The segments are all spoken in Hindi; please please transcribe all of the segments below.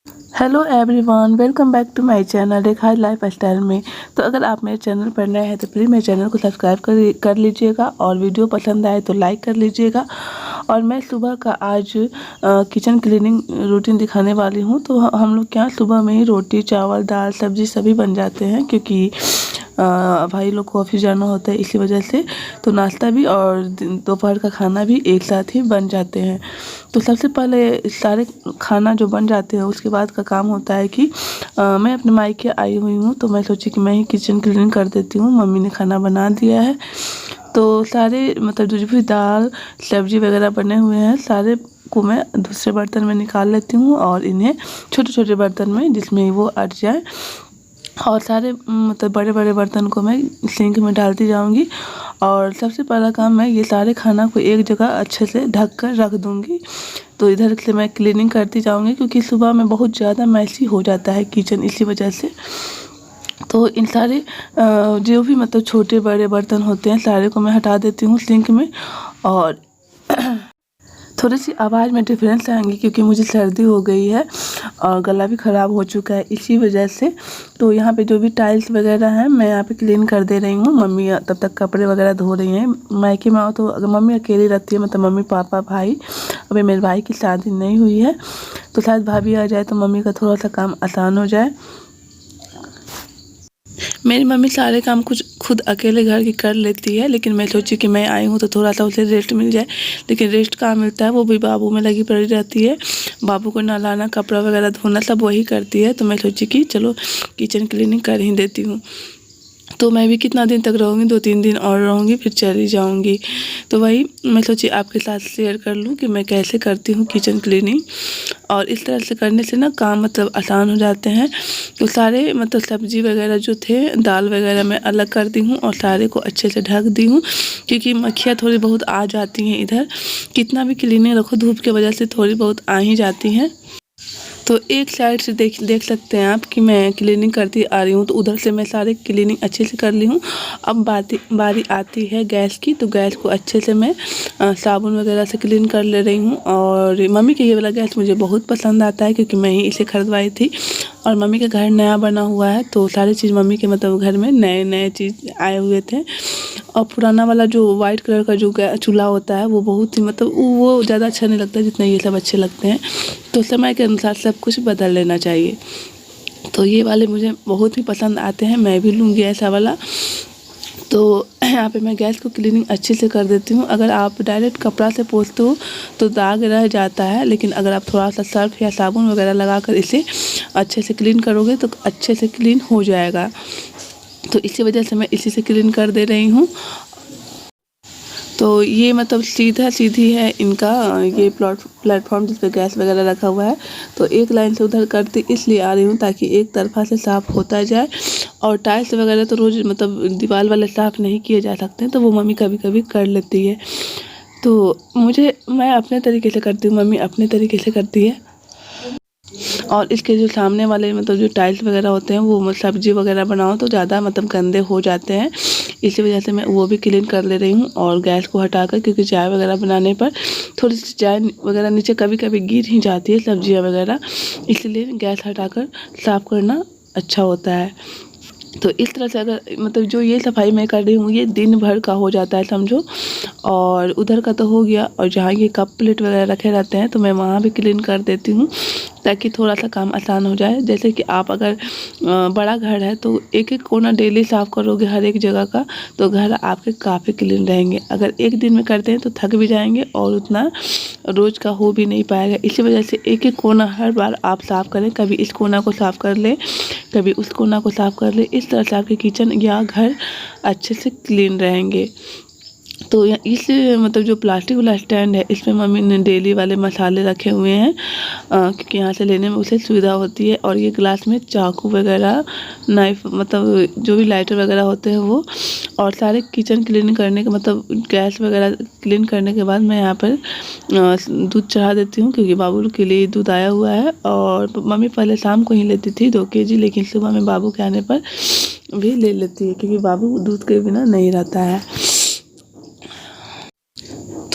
Hello everyone, welcome back to my channel Rekha lifestyle में। तो अगर आप मेरे चैनल पर नए हैं तो प्लीज़ मेरे चैनल को सब्सक्राइब कर लीजिएगा और वीडियो पसंद आए तो लाइक कर लीजिएगा। और मैं सुबह का आज किचन क्लीनिंग रूटीन दिखाने वाली हूँ। तो हम लोग क्या सुबह में ही रोटी चावल दाल सब्जी सभी बन जाते हैं, क्योंकि भाई लोग को ऑफिस जाना होता है, इसी वजह से तो नाश्ता भी और दोपहर का खाना भी एक साथ ही बन जाते हैं। तो सबसे पहले सारे खाना जो बन जाते हैं उसके बाद का काम होता है कि मैं अपने मायके आई हुई हूँ, तो मैं सोची कि मैं ही किचन क्लीनिंग कर देती हूँ। मम्मी ने खाना बना दिया है, तो सारे मतलब जो भी दाल सब्जी वगैरह बने हुए हैं सारे को मैं दूसरे बर्तन में निकाल लेती हूँ और इन्हें छोटे छोटे बर्तन में जिसमें वो अट जाए, और सारे मतलब बड़े बड़े बर्तन को मैं सिंक में डालती जाऊंगी। और सबसे पहला काम मैं ये सारे खाना को एक जगह अच्छे से ढक कर रख दूंगी। तो इधर से मैं क्लीनिंग करती जाऊंगी, क्योंकि सुबह में बहुत ज़्यादा मैसी हो जाता है किचन, इसी वजह से। तो इन सारे जो भी मतलब छोटे बड़े बर्तन होते हैं सारे को मैं हटा देती हूँ सिंक में। और थोड़ी सी आवाज़ में डिफरेंस आएंगी क्योंकि मुझे सर्दी हो गई है और गला भी ख़राब हो चुका है, इसी वजह से। तो यहाँ पे जो भी टाइल्स वगैरह हैं मैं यहाँ पे क्लीन कर दे रही हूँ। मम्मी तब तक कपड़े वगैरह धो रही हैं। मायके में आओ तो अगर मम्मी अकेली रहती है, मतलब मम्मी पापा भाई, अभी मेरे भाई की शादी नहीं हुई है, तो शायद भाभी आ जाए तो मम्मी का थोड़ा सा काम आसान हो जाए। मेरी मम्मी सारे काम कुछ खुद अकेले घर की कर लेती है, लेकिन मैं सोची कि मैं आई हूँ तो थोड़ा सा उसे रेस्ट मिल जाए। लेकिन रेस्ट कहाँ मिलता है, वो भी बाबू में लगी पड़ी रहती है। बाबू को नहलाना कपड़ा वगैरह धोना सब वही करती है। तो मैं सोची कि चलो किचन क्लीनिंग कर ही देती हूँ। तो मैं भी कितना दिन तक रहूँगी, 2-3 दिन और रहूँगी फिर चली जाऊँगी। तो वही मैं सोची आपके साथ शेयर कर लूँ कि मैं कैसे करती हूँ किचन क्लीनिंग। और इस तरह से करने से ना काम मतलब आसान हो जाते हैं। तो सारे मतलब सब्ज़ी वगैरह जो थे दाल वगैरह मैं अलग कर दी हूँ और सारे को अच्छे से ढक दी हूँ, क्योंकि मक्खियाँ थोड़ी बहुत आ जाती हैं इधर। कितना भी क्लीनिंग रखो धूप की वजह से थोड़ी बहुत आ ही जाती हैं। तो एक साइड से देख सकते हैं आप कि मैं क्लीनिंग करती आ रही हूँ, तो उधर से मैं सारे क्लीनिंग अच्छे से कर ली हूँ। अब बारी आती है गैस की, तो गैस को अच्छे से मैं साबुन वगैरह से क्लीन कर ले रही हूँ। और मम्मी के ये वाला गैस मुझे बहुत पसंद आता है, क्योंकि मैं ही इसे खरीदवाई थी और मम्मी का घर नया बना हुआ है, तो सारी चीज़ मम्मी के मतलब घर में नए नए चीज़ आए हुए थे। और पुराना वाला जो वाइट कलर का जो चूल्हा होता है वो बहुत ही मतलब वो ज़्यादा अच्छा नहीं लगता जितना ये सब अच्छे लगते हैं। तो समय के अनुसार सब कुछ बदल लेना चाहिए। तो ये वाले मुझे बहुत ही पसंद आते हैं, मैं भी लूँगी ऐसा वाला। तो यहाँ पे मैं गैस को क्लीनिंग अच्छे से कर देती हूँ। अगर आप डायरेक्ट कपड़ा से पोंछते हो तो दाग रह जाता है, लेकिन अगर आप थोड़ा सा सर्फ या साबुन वगैरह लगाकर इसे अच्छे से क्लीन करोगे तो अच्छे से क्लीन हो जाएगा। तो इसी वजह से मैं इसी से क्लीन कर दे रही हूँ। तो ये मतलब सीधी है इनका ये प्लेटफॉर्म जिस पे गैस वगैरह रखा हुआ है। तो एक लाइन से उधर करती इसलिए आ रही हूँ ताकि एक तरफा से साफ़ होता जाए। और टाइल्स वगैरह तो रोज़ मतलब दीवार वाले साफ़ नहीं किए जा सकते, तो वो मम्मी कभी कभी कर लेती है। तो मैं अपने तरीके से करती हूँ, मम्मी अपने तरीके से करती है। और इसके जो सामने वाले मतलब जो टाइल्स वगैरह होते हैं वो सब्जी वगैरह बनाओ तो ज़्यादा मतलब गंदे हो जाते हैं, इसी वजह से मैं वो भी क्लीन कर ले रही हूँ। और गैस को हटाकर, क्योंकि चाय वगैरह बनाने पर थोड़ी सी चाय वगैरह नीचे कभी कभी गिर ही जाती है सब्जियाँ वगैरह, इसलिए गैस हटाकर साफ़ करना अच्छा होता है। तो इस तरह से अगर मतलब जो ये सफाई मैं कर रही हूँ ये दिन भर का हो जाता है समझो। और उधर का तो हो गया, और जहाँ ये कप प्लेट वगैरह रखे रहते हैं तो मैं वहाँ भी क्लीन कर देती हूँ, ताकि थोड़ा सा काम आसान हो जाए। जैसे कि आप अगर बड़ा घर है तो एक एक कोना डेली साफ़ करोगे हर एक जगह का, तो घर आपके काफ़ी क्लीन रहेंगे। अगर एक दिन में करते हैं तो थक भी जाएंगे और उतना रोज़ का हो भी नहीं पाएगा। इसी वजह से एक एक कोना हर बार आप साफ़ करें, कभी इस कोना को साफ़ कर लें कभी उस कोना को साफ़ कर ले। इस तरह से आपके किचन या घर अच्छे से क्लीन रहेंगे। तो इस मतलब जो प्लास्टिक वाला स्टैंड है इसमें मम्मी ने डेली वाले मसाले रखे हुए हैं, क्योंकि यहाँ से लेने में उसे सुविधा होती है। और ये ग्लास में चाकू वगैरह नाइफ मतलब जो भी लाइटर वगैरह होते हैं वो। और सारे किचन क्लीन करने के मतलब गैस वगैरह क्लीन करने के बाद मैं यहाँ पर दूध चढ़ा देती हूँ, क्योंकि बाबू के लिए दूध आया हुआ है। और मम्मी पहले शाम को ही लेती थी 2 kg, लेकिन सुबह में बाबू के आने पर भी ले लेती है, क्योंकि बाबू दूध के बिना नहीं रहता है।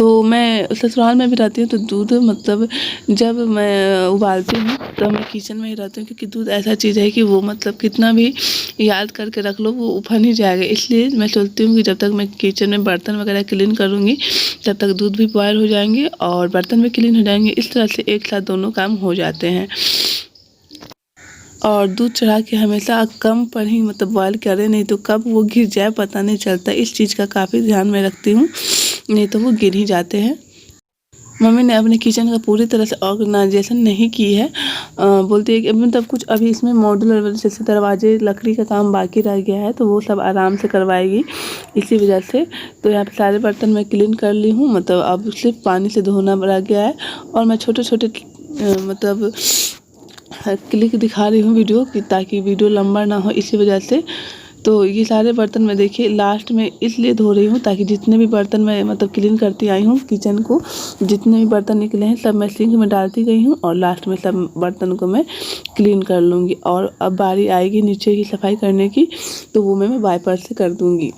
तो मैं ससुराल में भी रहती हूँ तो दूध मतलब जब मैं उबालती हूँ तो मैं किचन में ही रहती हूँ, क्योंकि दूध ऐसा चीज़ है कि वो मतलब कितना भी याद करके रख लो वो उफन ही जाएगा। इसलिए मैं सोचती हूँ कि जब तक मैं किचन में बर्तन वगैरह क्लीन करूँगी तब तक दूध भी बॉयल हो जाएंगे और बर्तन भी क्लीन हो जाएंगे। इस तरह से एक साथ दोनों काम हो जाते हैं। और दूध चढ़ा के हमेशा कम पर ही मतलब बॉयल करें, नहीं तो कब वो गिर जाए पता नहीं चलता। इस चीज़ का काफ़ी ध्यान में रखती हूँ, नहीं तो वो गिर ही जाते हैं। मम्मी ने अपने किचन का पूरी तरह से ऑर्गेनाइजेशन नहीं की है। बोलती है कि मतलब कुछ अभी इसमें मॉड्यूलर जैसे दरवाजे लकड़ी का काम बाकी रह गया है तो वो सब आराम से करवाएगी, इसी वजह से। तो यहाँ पे सारे बर्तन मैं क्लीन कर ली हूँ, मतलब अब सिर्फ पानी से धोना रह गया है। और मैं छोटे छोटे मतलब क्लिक दिखा रही हूँ वीडियो की, ताकि वीडियो लंबा ना हो, इसी वजह से। तो ये सारे बर्तन मैं देखिए लास्ट में इसलिए धो रही हूँ ताकि जितने भी बर्तन मैं मतलब क्लीन करती आई हूँ किचन को, जितने भी बर्तन निकले हैं सब मैं सिंक में डालती गई हूँ और लास्ट में सब बर्तन को मैं क्लीन कर लूँगी। और अब बारी आएगी नीचे की सफाई करने की, तो वो मैं वाइपर से कर दूँगी,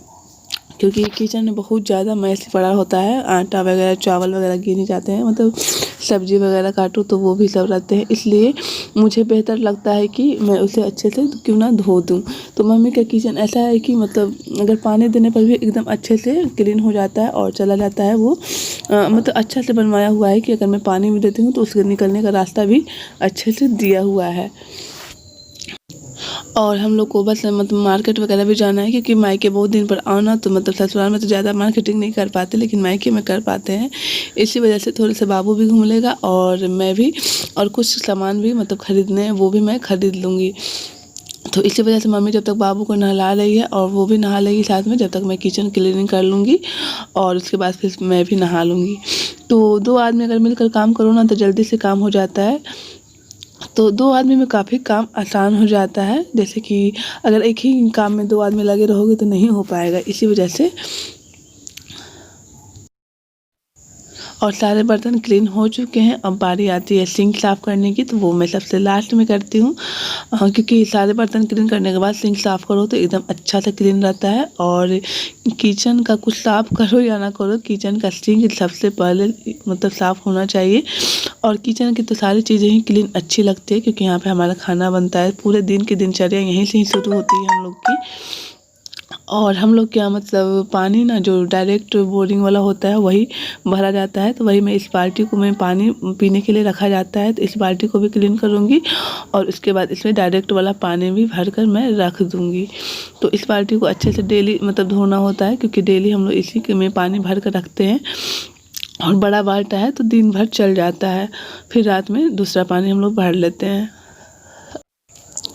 क्योंकि किचन में बहुत ज़्यादा मैस पड़ा होता है। आटा वगैरह चावल वगैरह गिर जाते हैं, मतलब सब्जी वगैरह काटो तो वो भी सब रहते हैं। इसलिए मुझे बेहतर लगता है कि मैं उसे अच्छे से क्यों ना धो दूँ। तो मम्मी का किचन ऐसा है कि मतलब अगर पानी देने पर भी एकदम अच्छे से क्लीन हो जाता है और चला जाता है वो। मतलब अच्छा से बनवाया हुआ है कि अगर मैं पानी भी देती हूँ तो उसके निकलने का रास्ता भी अच्छे से दिया हुआ है। और हम लोग को बस मतलब मार्केट वगैरह भी जाना है, क्योंकि मायके बहुत दिन पर आना, तो मतलब ससुराल में तो ज़्यादा मार्केटिंग नहीं कर पाते लेकिन मायके में कर पाते हैं। इसी वजह से थोड़े से बाबू भी घूम लेगा और मैं भी, और कुछ सामान भी मतलब ख़रीदने हैं वो भी मैं ख़रीद लूँगी। तो इसी वजह से मम्मी जब तक बाबू को नहला रही है और वो भी नहा लेगी साथ में, जब तक मैं किचन क्लीनिंग कर लूँगी और उसके बाद फिर मैं भी नहा लूँगी। तो 2 आदमी अगर मिलकर काम करो ना तो जल्दी से काम हो जाता है। तो 2 आदमी में काफ़ी काम आसान हो जाता है। जैसे कि अगर एक ही काम में 2 आदमी लगे रहोगे तो नहीं हो पाएगा, इसी वजह से। और सारे बर्तन क्लीन हो चुके हैं। अब बारी आती है सिंक साफ़ करने की, तो वो मैं सबसे लास्ट में करती हूँ, क्योंकि सारे बर्तन क्लीन करने के बाद सिंक साफ़ करो तो एकदम अच्छा से क्लीन रहता है। और किचन का कुछ साफ़ करो या ना करो, किचन का सिंक सबसे पहले मतलब साफ़ होना चाहिए। और किचन की तो सारी चीज़ें ही क्लीन अच्छी लगती है, क्योंकि यहाँ पे हमारा खाना बनता है। पूरे दिन की दिनचर्या यहीं से ही शुरू होती है हम लोग की। और हम लोग क्या मतलब पानी ना जो डायरेक्ट बोरिंग वाला होता है वही भरा जाता है, तो वही मैं इस बाल्टी को मैं पानी पीने के लिए रखा जाता है, तो इस बाल्टी को भी क्लीन करूँगी और उसके बाद इसमें डायरेक्ट वाला पानी भी भर कर मैं रख दूँगी। तो इस बाल्टी को अच्छे से डेली मतलब धोना होता है, क्योंकि डेली हम लोग इसी के में पानी भर कर रखते हैं। और बड़ा बाल्टा है तो दिन भर चल जाता है, फिर रात में दूसरा पानी हम लोग भर लेते हैं।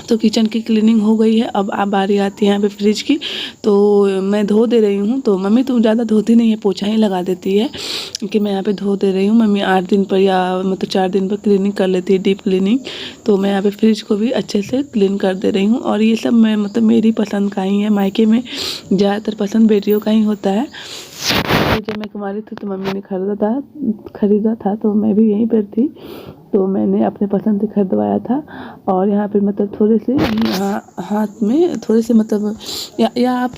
तो किचन की क्लीनिंग हो गई है। अब बारी आती है यहाँ पे फ्रिज की, तो मैं धो दे रही हूँ। तो मम्मी तो ज़्यादा धोती नहीं है, पोछा ही लगा देती है कि मैं यहाँ पे धो दे रही हूँ। मम्मी 8 दिन पर या मतलब 4 दिन पर क्लीनिंग कर लेती है, डीप क्लीनिंग। तो मैं यहाँ पे फ्रिज को भी अच्छे से क्लीन कर दे रही हूँ। और ये सब मैं मतलब मेरी पसंद का ही है, मायके में ज़्यादातर पसंद बेटियों का ही होता है। जब मैं कुंवारी थी तो मम्मी ने खरीदा था तो मैं भी यहीं पर थी, तो मैंने अपने पसंद से खरीदवाया था। और यहाँ पे मतलब थोड़े से हाथ में थोड़े से मतलब या आप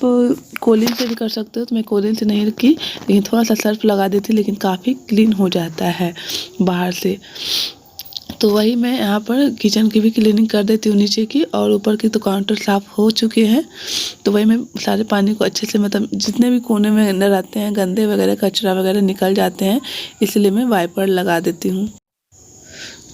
कोलिन से भी कर सकते हो, तो मैं कोलिन से नहीं रखी लेकिन थोड़ा सा सर्फ लगा देती, लेकिन काफ़ी क्लीन हो जाता है बाहर से। तो वही मैं यहाँ पर किचन की भी क्लीनिंग कर देती हूँ नीचे की, और ऊपर की तो काउंटर साफ़ हो चुके हैं। तो वही मैं सारे पानी को अच्छे से मतलब जितने भी कोने में अंदर आते हैं गंदे वगैरह कचरा वगैरह निकल जाते हैं, इसलिए मैं वाइपर लगा देती हूँ।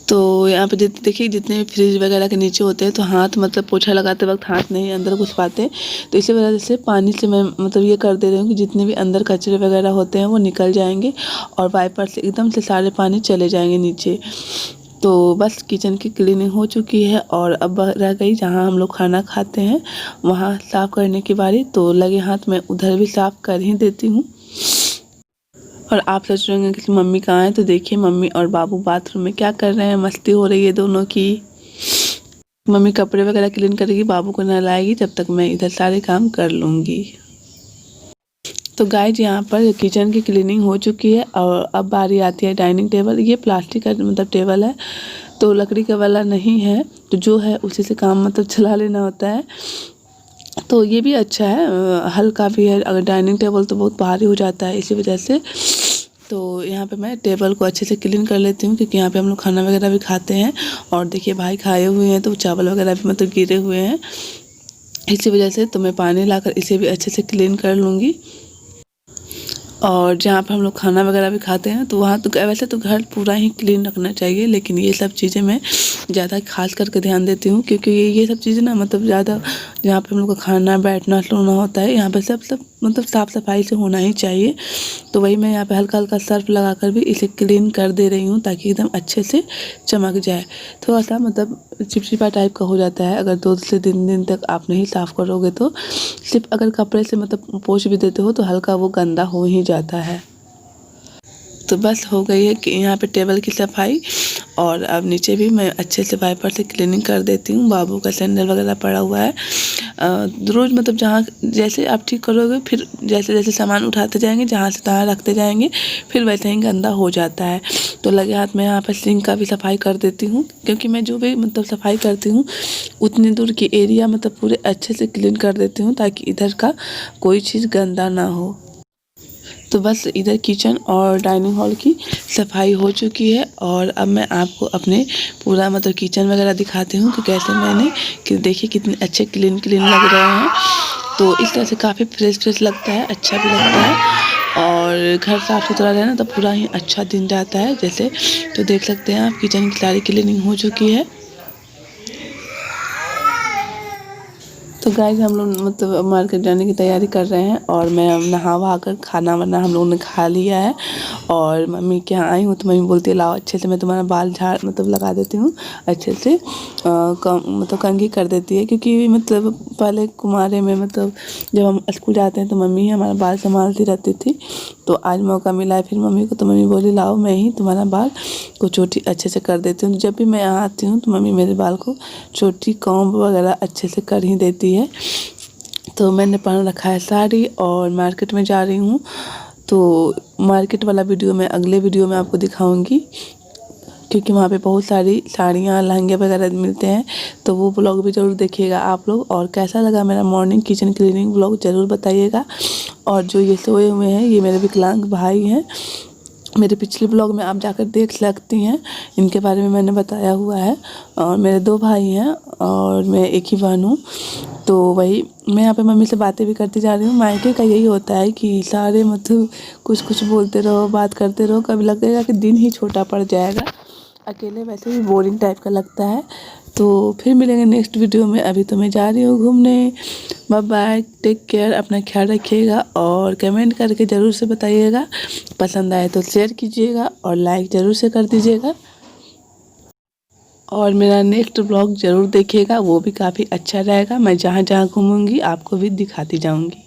तो यहाँ पे देखिए जितने भी फ्रिज वगैरह के नीचे होते हैं तो हाथ मतलब पोछा लगाते वक्त हाथ नहीं अंदर घुस पाते, तो इसी वजह से पानी से मैं मतलब ये कर दे रही हूँ कि जितने भी अंदर कचरे वगैरह होते हैं वो निकल जाएंगे और वाइपर से एकदम से सारे पानी चले जाएंगे नीचे। तो बस किचन की क्लीनिंग हो चुकी है और अब रह गई जहाँ हम लोग खाना खाते हैं वहाँ साफ़ करने की बारी। तो लगे हाथ मैं उधर भी साफ़ कर ही देती हूँ। और आप सोच रहे होंगे कि मम्मी कहाँ है, तो देखिए मम्मी और बाबू बाथरूम में क्या कर रहे हैं, मस्ती हो रही है दोनों की। मम्मी कपड़े वगैरह क्लीन करेगी, बाबू को नहलाएगी, जब तक मैं इधर सारे काम कर लूँगी। तो गाइज यहाँ पर किचन की क्लीनिंग हो चुकी है और अब बारी आती है डाइनिंग टेबल। ये प्लास्टिक का मतलब टेबल है, तो लकड़ी का वाला नहीं है, तो जो है उसी से काम मतलब चला लेना होता है। तो ये भी अच्छा है, हल्का भी है। अगर डाइनिंग टेबल तो बहुत भारी हो जाता है, इसी वजह से तो यहाँ पे मैं टेबल को अच्छे से क्लीन कर लेती हूँ, क्योंकि यहाँ पे हम लोग खाना वगैरह भी खाते हैं। और देखिए भाई खाए हुए हैं तो चावल वगैरह भी मतलब गिरे हुए हैं, इसी वजह से तो मैं पानी लाकर इसे भी अच्छे से क्लीन कर लूँगी। और जहाँ पर हम लोग खाना वगैरह भी खाते हैं तो वहाँ तो वैसे तो घर पूरा ही क्लीन रखना चाहिए, लेकिन ये सब चीज़ें मैं ज़्यादा खास करके ध्यान देती हूँ, क्योंकि ये सब चीज़ें ना मतलब ज़्यादा जहाँ पे हम लोग का खाना बैठना सोना होता है, यहाँ पे सब मतलब साफ़ सफाई से होना ही चाहिए। तो वही मैं यहाँ पे हल्का हल्का सर्फ लगा कर भी इसे क्लीन कर दे रही हूँ, ताकि एकदम अच्छे से चमक जाए। थोड़ा सा मतलब चिपचिपा टाइप का हो जाता है अगर 2 से 3 दिन तक आप नहीं साफ़ करोगे तो। सिर्फ अगर कपड़े से मतलब पोंछ भी देते हो तो हल्का वो गंदा हो ही जाता है। तो बस हो गई है कि यहाँ पे टेबल की सफाई। और अब नीचे भी मैं अच्छे से वाइपर से क्लीनिंग कर देती हूँ। बाबू का सैंडल वगैरह पड़ा हुआ है, रोज़ मतलब जहाँ जैसे आप ठीक करोगे, फिर जैसे जैसे सामान उठाते जाएंगे, जहाँ से तहाँ रखते जाएंगे, फिर वैसे ही गंदा हो जाता है। तो लगे हाथ में यहाँ पर सिंक का भी सफाई कर देती हूँ, क्योंकि मैं जो भी मतलब सफाई करती हूँ उतनी दूर की एरिया मतलब पूरे अच्छे से क्लीन कर देती हूँ, ताकि इधर का कोई चीज़ गंदा ना हो। तो बस इधर किचन और डाइनिंग हॉल की सफाई हो चुकी है। और अब मैं आपको अपने पूरा मतलब किचन वगैरह दिखाती हूँ कि कैसे मैंने कि देखिए कितने अच्छे क्लीन क्लीन लग रहे हैं। तो इस तरह से काफ़ी फ्रेश फ्रेश लगता है, अच्छा भी लगता है। और घर साफ़ सुथरा रहे ना तो पूरा ही अच्छा दिन जाता है जैसे। तो देख सकते हैं आप किचन की सारी क्लीनिंग हो चुकी है। तो गाइस हम लोग मतलब मार्केट जाने की तैयारी कर रहे हैं, और मैं नहा वहा कर खाना वाना हम लोगों ने खा लिया है। और मम्मी के यहाँ आई हूँ तो मम्मी बोलती है लाओ अच्छे से मैं तुम्हारा बाल झाड़ मतलब लगा देती हूँ अच्छे से, मतलब कंघी कर देती है। क्योंकि मतलब पहले कुमारे में मतलब जब हम स्कूल जाते हैं तो मम्मी ही हमारा बाल संभालती रहती थी। तो आज मौका मिला है फिर मम्मी को, तो मम्मी बोली लाओ मैं ही तुम्हारा बाल को चोटी अच्छे से कर देती हूँ। जब भी मैं यहाँ आती हूँ तो मम्मी मेरे बाल को चोटी कॉम्ब वगैरह अच्छे से कर ही देती है। तो मैंने पहन रखा है साड़ी और मार्केट में जा रही हूँ। तो मार्केट वाला वीडियो मैं अगले वीडियो में आपको दिखाऊंगी, क्योंकि वहाँ पे बहुत सारी साड़ियाँ लहंगे वगैरह मिलते हैं। तो वो ब्लॉग भी ज़रूर देखिएगा आप लोग। और कैसा लगा मेरा मॉर्निंग किचन क्लीनिंग ब्लॉग ज़रूर बताइएगा। और जो ये सोए हुए हैं ये मेरे विकलांग भाई हैं, मेरे पिछले ब्लॉग में आप जाकर देख सकती हैं, इनके बारे में मैंने बताया हुआ है। और मेरे 2 भाई हैं और मैं एक ही बहन हूँ। तो वही मैं यहाँ पे मम्मी से बातें भी करती जा रही हूँ। मायके का यही होता है कि सारे मतलब कुछ कुछ बोलते रहो, बात करते रहो, कभी लगेगा कि दिन ही छोटा पड़ जाएगा। अकेले वैसे भी बोरिंग टाइप का लगता है। तो फिर मिलेंगे नेक्स्ट वीडियो में। अभी तो मैं जा रही हूँ घूमने। बाय बाय, टेक केयर, अपना ख्याल रखिएगा। और कमेंट करके ज़रूर से बताइएगा, पसंद आए तो शेयर कीजिएगा और लाइक ज़रूर से कर दीजिएगा। और मेरा नेक्स्ट ब्लॉग ज़रूर देखिएगा, वो भी काफ़ी अच्छा रहेगा। मैं जहाँ जहाँ घूमूंगी आपको भी दिखाती जाऊंगी।